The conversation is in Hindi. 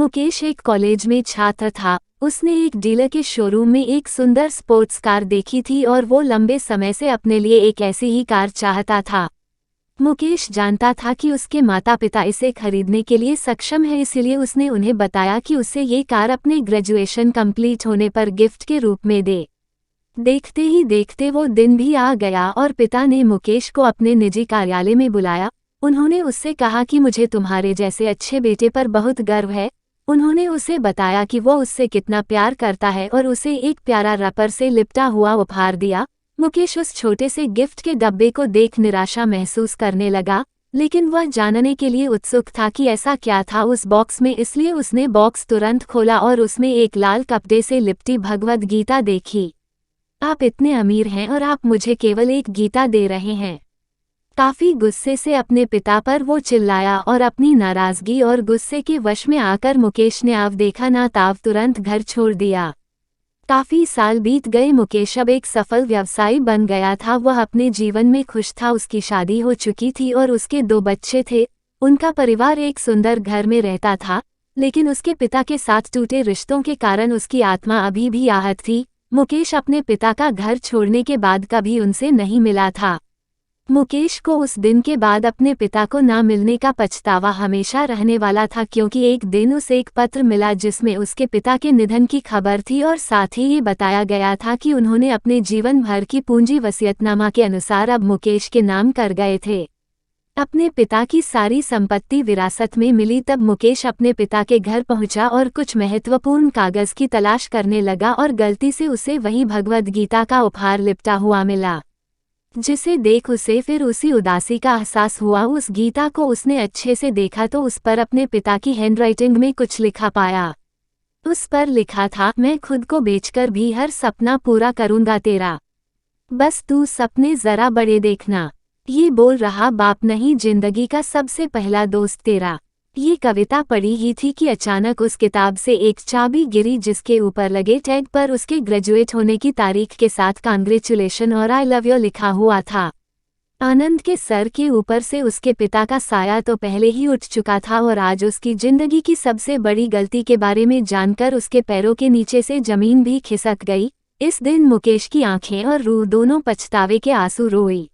मुकेश एक कॉलेज में छात्र था। उसने एक डीलर के शोरूम में एक सुंदर स्पोर्ट्स कार देखी थी और वो लंबे समय से अपने लिए एक ऐसी ही कार चाहता था। मुकेश जानता था कि उसके माता पिता इसे खरीदने के लिए सक्षम है, इसलिए उसने उन्हें बताया कि उसे ये कार अपने ग्रेजुएशन कंप्लीट होने पर गिफ्ट के रूप में दे। देखते ही देखते वो दिन भी आ गया और पिता ने मुकेश को अपने निजी कार्यालय में बुलाया। उन्होंने उससे कहा कि मुझे तुम्हारे जैसे अच्छे बेटे पर बहुत गर्व है। उन्होंने उसे बताया कि वो उससे कितना प्यार करता है और उसे एक प्यारा रबर से लिपटा हुआ उपहार दिया। मुकेश उस छोटे से गिफ्ट के डब्बे को देख निराशा महसूस करने लगा, लेकिन वह जानने के लिए उत्सुक था कि ऐसा क्या था उस बॉक्स में, इसलिए उसने बॉक्स तुरंत खोला और उसमें एक लाल कपड़े से लिपटी भगवद गीता देखी। आप इतने अमीर हैं और आप मुझे केवल एक गीता दे रहे हैं। काफी गुस्से से अपने पिता पर वो चिल्लाया और अपनी नाराजगी और गुस्से के वश में आकर मुकेश ने आव देखा ना ताव तुरंत घर छोड़ दिया। काफी साल बीत गए। मुकेश अब एक सफल व्यवसायी बन गया था। वह अपने जीवन में खुश था। उसकी शादी हो चुकी थी और उसके 2 बच्चे थे। उनका परिवार एक सुंदर घर में रहता था, लेकिन उसके पिता के साथ टूटे रिश्तों के कारण उसकी आत्मा अभी भी आहत थी। मुकेश अपने पिता का घर छोड़ने के बाद कभी उनसे नहीं मिला था। मुकेश को उस दिन के बाद अपने पिता को ना मिलने का पछतावा हमेशा रहने वाला था, क्योंकि एक दिन उसे एक पत्र मिला जिसमें उसके पिता के निधन की खबर थी और साथ ही ये बताया गया था कि उन्होंने अपने जीवन भर की पूंजी वसीयतनामा के अनुसार अब मुकेश के नाम कर गए थे। अपने पिता की सारी संपत्ति विरासत में मिली। तब मुकेश अपने पिता के घर पहुंचा और कुछ महत्वपूर्ण कागज की तलाश करने लगा और गलती से उसे वही भगवद गीता का उपहार लिपटा हुआ मिला, जिसे देख उसे फिर उसी उदासी का एहसास हुआ। उस गीता को उसने अच्छे से देखा तो उस पर अपने पिता की हैंडराइटिंग में कुछ लिखा पाया। उस पर लिखा था, मैं खुद को बेचकर भी हर सपना पूरा करूंगा तेरा, बस तू सपने जरा बड़े देखना। ये बोल रहा बाप नहीं, जिंदगी का सबसे पहला दोस्त तेरा। ये कविता पढ़ी ही थी कि अचानक उस किताब से एक चाबी गिरी, जिसके ऊपर लगे टैग पर उसके ग्रेजुएट होने की तारीख के साथ कांग्रेचुलेशन और आई लव यू लिखा हुआ था। आनंद के सर के ऊपर से उसके पिता का साया तो पहले ही उठ चुका था और आज उसकी जिंदगी की सबसे बड़ी गलती के बारे में जानकर उसके पैरों के नीचे से जमीन भी खिसक गई। इस दिन मुकेश की आंखें और रूह दोनों पछतावे के आंसू रोई।